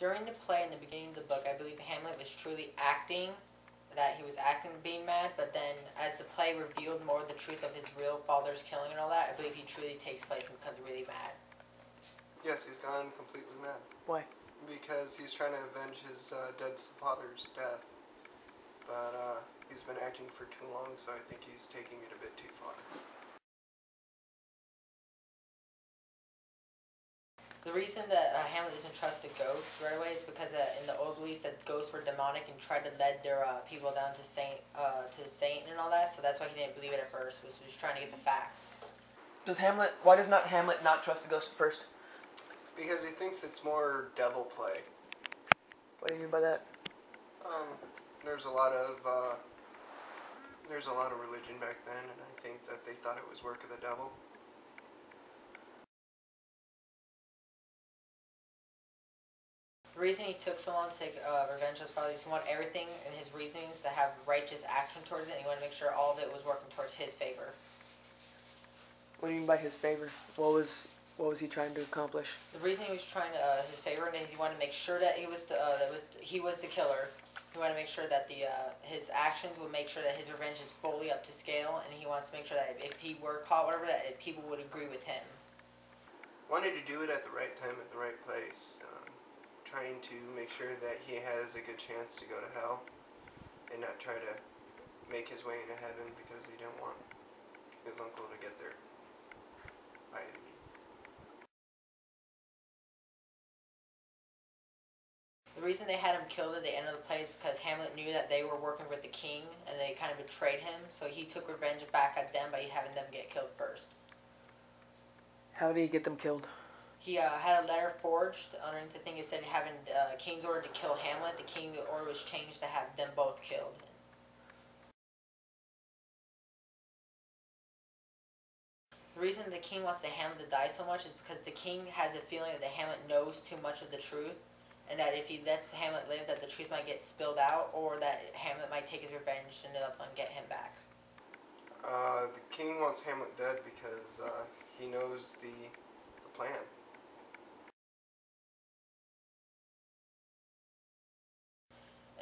During the play in the beginning of the book, I believe Hamlet was truly acting, that he was acting being mad, but then as the play revealed more of the truth of his real father's killing and all that, I believe he truly takes place and becomes really mad. Yes, he's gone completely mad. Why? Because he's trying to avenge his dead father's death. But he's been acting for too long, so I think he's taking it a bit too far. The reason that Hamlet doesn't trust the ghosts right away is because in the old beliefs that ghosts were demonic and tried to lead their people down to Satan and all that. So that's why he didn't believe it at first. Was just trying to get the facts. Why does not Hamlet not trust the ghost at first? Because he thinks it's more devil play. What do you mean by that? There's a lot of religion back then, and I think that they thought it was work of the devil. The reason he took so long to take revenge on his father is he wanted everything in his reasonings to have righteous action towards it, and he wanted to make sure all of it was working towards his favor. What do you mean by his favor? What was he trying to accomplish? The reason he was trying to his favor is he wanted to make sure that he was the killer. He wanted to make sure that his actions would make sure that his revenge is fully up to scale, and he wants to make sure that if he were caught, whatever, that people would agree with him. Wanted to do it at the right time, at the right place. Trying to make sure that he has a good chance to go to hell, and not try to make his way into heaven because he didn't want his uncle to get there by any means. The reason they had him killed at the end of the play is because Hamlet knew that they were working with the king, and they kind of betrayed him, so he took revenge back at them by having them get killed first. How did he get them killed? He had a letter forged underneath the thing. It said having king's order to kill Hamlet. The king's order was changed to have them both killed. The reason the king wants the Hamlet to die so much is because the king has a feeling that the Hamlet knows too much of the truth, and that if he lets Hamlet live, that the truth might get spilled out, or that Hamlet might take his revenge and end up and get him back. The king wants Hamlet dead because he knows the plan.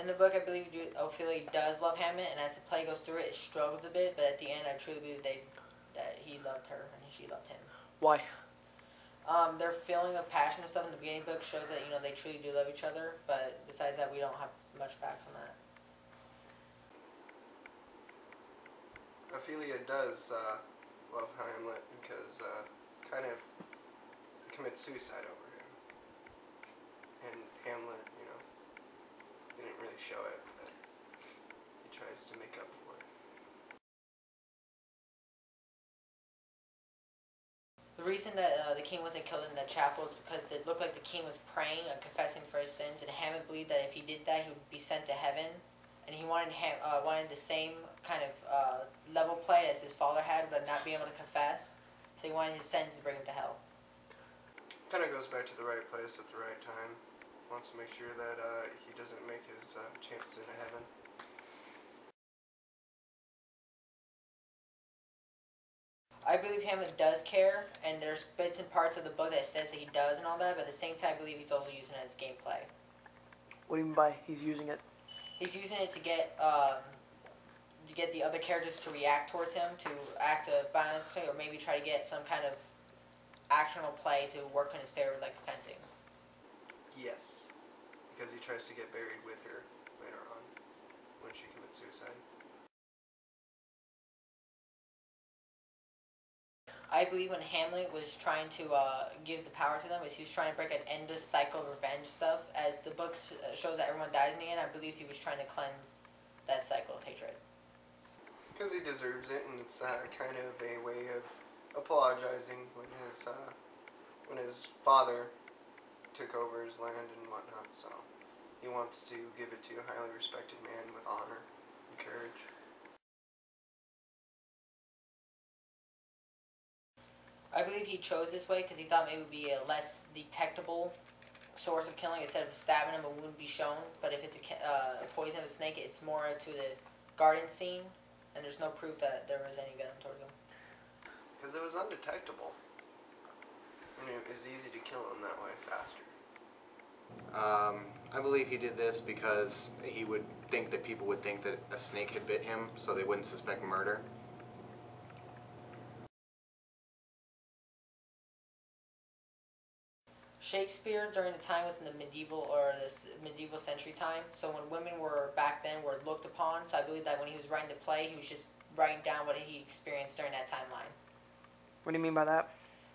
In the book, I believe Ophelia does love Hamlet, and as the play goes through it struggles a bit, but at the end, I truly believe that he loved her and she loved him. Why? Their feeling of passion and stuff in the beginning of the book shows that they truly do love each other, but besides that, we don't have much facts on that. Ophelia does love Hamlet because kind of commits suicide over him, and Hamlet, didn't really show it, but he tries to make up for it. The reason that the king wasn't killed in the chapel is because it looked like the king was praying and confessing for his sins, and Hamlet believed that if he did that, he would be sent to heaven, and he wanted the same kind of level play as his father had, but not being able to confess, so he wanted his sins to bring him to hell. Kind of goes back to the right place at the right time. Wants to make sure that he doesn't make his chance into heaven. I believe Hamlet does care, and there's bits and parts of the book that says that he does and all that, but at the same time, I believe he's also using it as gameplay. What do you mean by he's using it? He's using it to get the other characters to react towards him, to act of violence, or maybe try to get some kind of actional play to work in his favor, like fencing. Yes, because he tries to get buried with her later on when she commits suicide. I believe when Hamlet was trying to give the power to them, he was trying to break an endless cycle of revenge stuff. As the book shows that everyone dies in the end, I believe he was trying to cleanse that cycle of hatred. Because he deserves it, and it's kind of a way of apologizing when his father took over his land and whatnot, so he wants to give it to a highly respected man with honor and courage. I believe he chose this way because he thought maybe it would be a less detectable source of killing. Instead of stabbing him, it wouldn't be shown, but if it's a poison of a snake, it's more to the garden scene, and there's no proof that there was any venom towards him. Because it was undetectable, and it was easy to kill him that way faster. I believe he did this because he would think that people would think that a snake had bit him, so they wouldn't suspect murder. Shakespeare during the time was in the medieval or this medieval century time. So when women were back then were looked upon. So I believe that when he was writing the play, he was just writing down what he experienced during that timeline. What do you mean by that?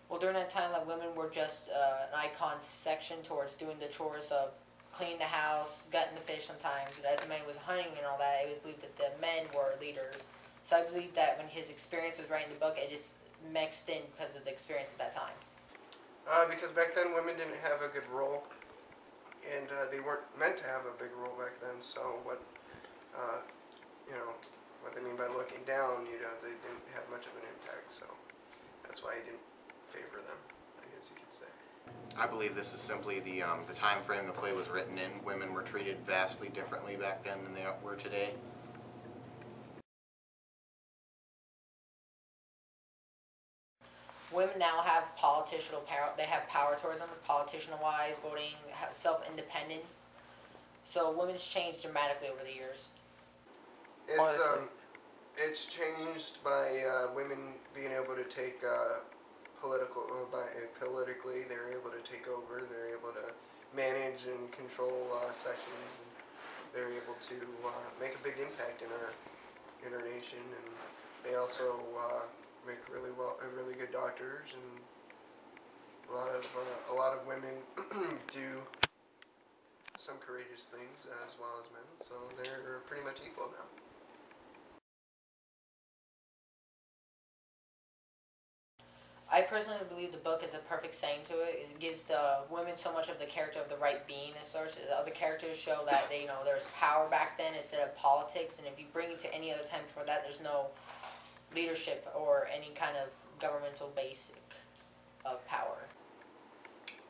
Well, during that time, like women were just an icon section towards doing the chores of cleaning the house, gutting the fish sometimes. But as the man was hunting and all that, it was believed that the men were leaders. So I believe that when his experience was writing the book, it just mixed in because of the experience at that time. Because back then women didn't have a good role, and they weren't meant to have a big role back then. So what, what they mean by looking down, they didn't have much of an impact. So that's why he didn't favor them, I guess you could say. I believe this is simply the time frame the play was written in. Women were treated vastly differently back then than they were today. Women now have political power. They have power towards them, politician-wise, voting, self-independence. So women's changed dramatically over the years. It's changed by women being able to take politically. They're able to take over. They're able to manage and control sections. And they're able to make a big impact in our nation, and they also make really good doctors, and a lot of women do some courageous things as well as men. So they're pretty much equal now. I personally believe the book is a perfect saying to it. It gives the women so much of the character of the right being as such. The other characters show that there's power back then instead of politics, and if you bring it to any other time before that, there's no leadership or any kind of governmental basic of power.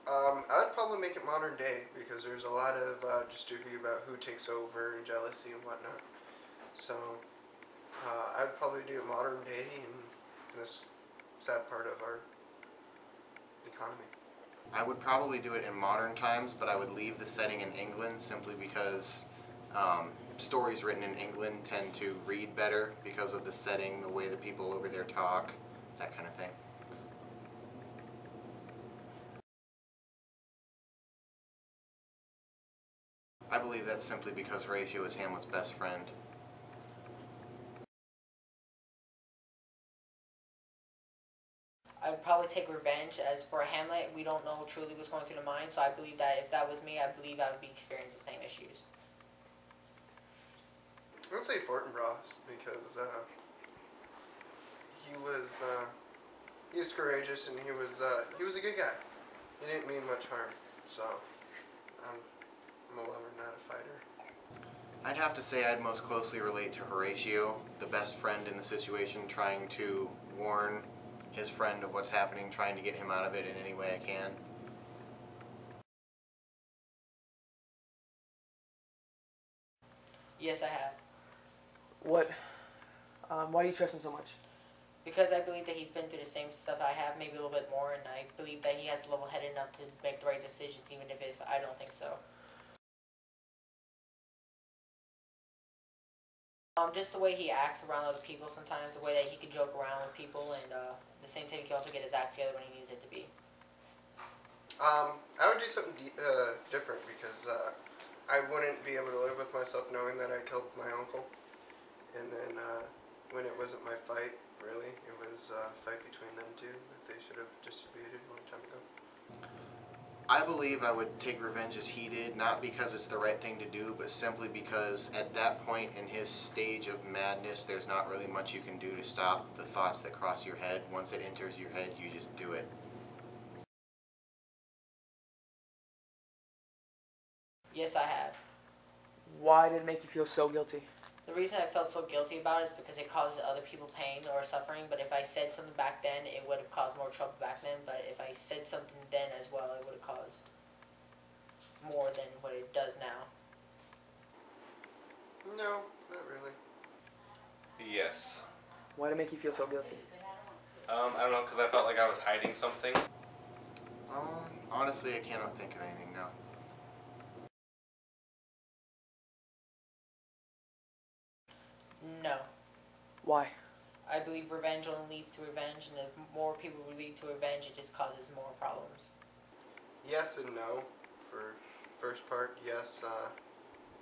I'd probably make it modern day because there's a lot of dispute about who takes over and jealousy and whatnot. So I'd probably do it modern day in this sad part of our economy. I would probably do it in modern times, but I would leave the setting in England simply because stories written in England tend to read better because of the setting, the way the people over there talk, that kind of thing. I believe that's simply because Horatio is Hamlet's best friend. I would probably take revenge. As for Hamlet, we don't know truly what's going through the mind, so I believe that if that was me, I believe I would be experiencing the same issues. I would say Fortinbras because he was courageous, and he was a good guy. He didn't mean much harm, so I'm a lover, not a fighter. I'd have to say I'd most closely relate to Horatio, the best friend in the situation, trying to warn his friend of what's happening, trying to get him out of it in any way I can. Yes, I have. Why do you trust him so much? Because I believe that he's been through the same stuff I have, maybe a little bit more, and I believe that he has level-headed enough to make the right decisions, even if I don't think so. Just the way he acts around other people sometimes, the way that he can joke around with people, and the same time he can also get his act together when he needs it to be. I would do something different because I wouldn't be able to live with myself knowing that I killed my uncle. And then when it wasn't my fight, really, it was a fight between them two that they should have distributed a long time ago. I believe I would take revenge as he did, not because it's the right thing to do, but simply because at that point in his stage of madness, there's not really much you can do to stop the thoughts that cross your head. Once it enters your head, you just do it. Yes, I have. Why did it make you feel so guilty? The reason I felt so guilty about it is because it caused other people pain or suffering, but if I said something back then, it would have caused more trouble back then, but if I said something then as well, it would have caused more than what it does now. No, not really. Yes. Why did it make you feel so guilty? I don't know, because I felt like I was hiding something. Honestly, I cannot think of anything now. No. Why? I believe revenge only leads to revenge, and if more people lead to revenge, it just causes more problems. Yes and no. For first part, yes,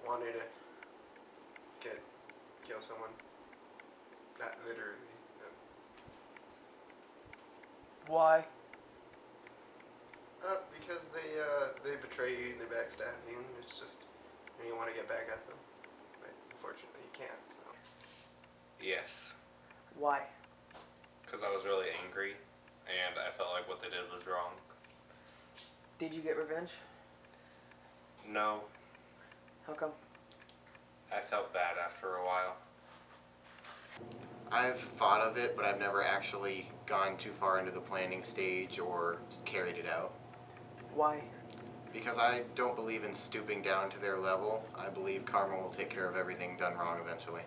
wanted to kill someone. Not literally. No. Why? Because they betray you, they backstab you, and it's just, and you want to get back at them. But unfortunately you can't, so. Yes. Why? Because I was really angry, and I felt like what they did was wrong. Did you get revenge? No, How come? I felt bad after a while. I've thought of it, but I've never actually gone too far into the planning stage or carried it out. Why? Because I don't believe in stooping down to their level. I believe karma will take care of everything done wrong eventually.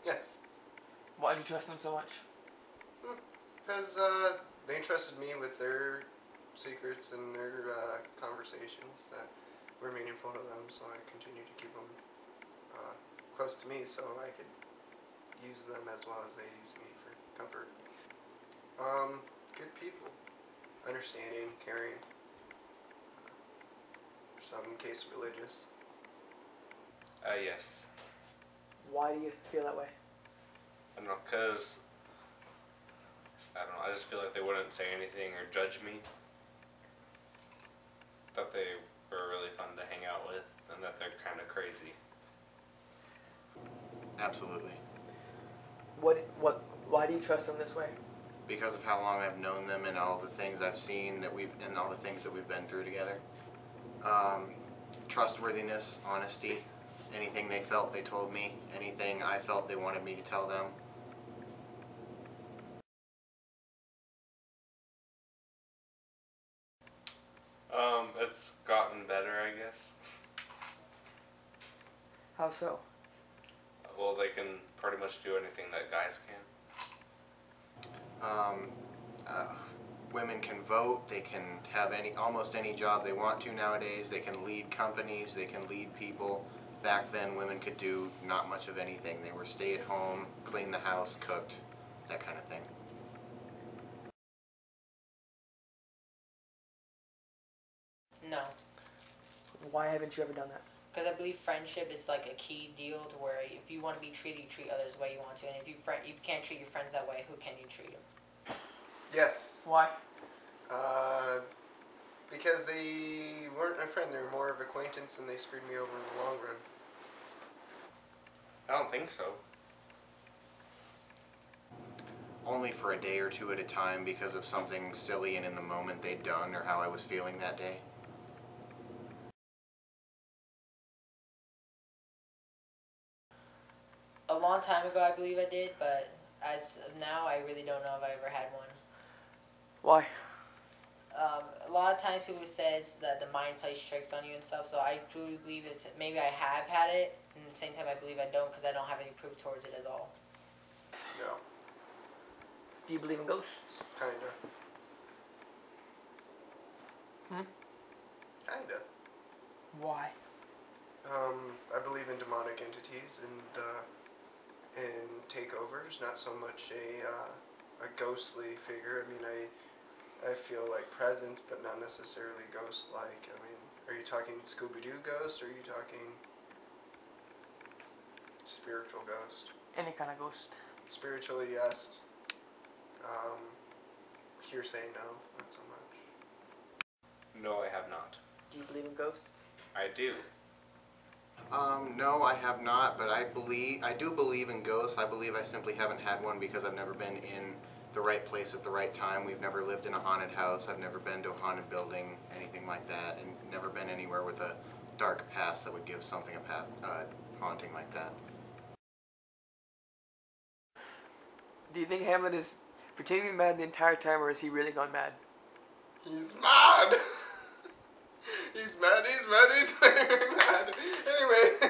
Yes. Why do you trust them so much? Because they entrusted me with their secrets and their conversations that were meaningful to them, so I continue to keep them close to me so I could use them as well as they use me for comfort. Good people. Understanding, caring. Some case religious. Yes. Why do you feel that way? I don't know, because, I don't know, I just feel like they wouldn't say anything or judge me. That they were really fun to hang out with, and that they're kind of crazy. Absolutely. Why do you trust them this way? Because of how long I've known them and all the things I've seen and all the things that we've been through together. Trustworthiness, honesty, anything they felt they told me, anything I felt they wanted me to tell them. It's gotten better, I guess. How so? Well, they can pretty much do anything that guys can. Women can vote, they can have almost any job they want to nowadays, they can lead companies, they can lead people. Back then women could do not much of anything. They were stay at home, clean the house, cooked, that kind of thing. No. Why haven't you ever done that? Because I believe friendship is like a key deal to where if you want to be treated, you treat others the way you want to. And if you can't treat your friends that way, who can you treat them? Yes. Why? Because they weren't my friend, they were more of acquaintance and they screwed me over in the long run. I don't think so. Only for a day or two at a time because of something silly and in the moment they'd done or how I was feeling that day. A long time ago, I believe I did, but as of now, I really don't know if I ever had one. Why? A lot of times people says that the mind plays tricks on you and stuff, so I truly believe it's maybe I have had it, and at the same time I believe I don't because I don't have any proof towards it at all. No. Do you believe in ghosts? Kinda. Hmm? Kinda. Why? I believe in demonic entities and takeovers, not so much a ghostly figure. I mean, I feel like presence, but not necessarily ghost-like. I mean, are you talking Scooby-Doo ghost, or are you talking spiritual ghost? Any kind of ghost. Spiritually, yes. Hearsay, no, not so much. No, I have not. Do you believe in ghosts? I do. No, I have not, but I do believe in ghosts. I believe I simply haven't had one because I've never been in the right place at the right time. We've never lived in a haunted house. I've never been to a haunted building, anything like that, and never been anywhere with a dark past that would give something a haunting like that. Do you think Hamlet is pretending to be mad the entire time, or has he really gone mad? He's mad! He's mad, he's mad, he's mad. Anyway.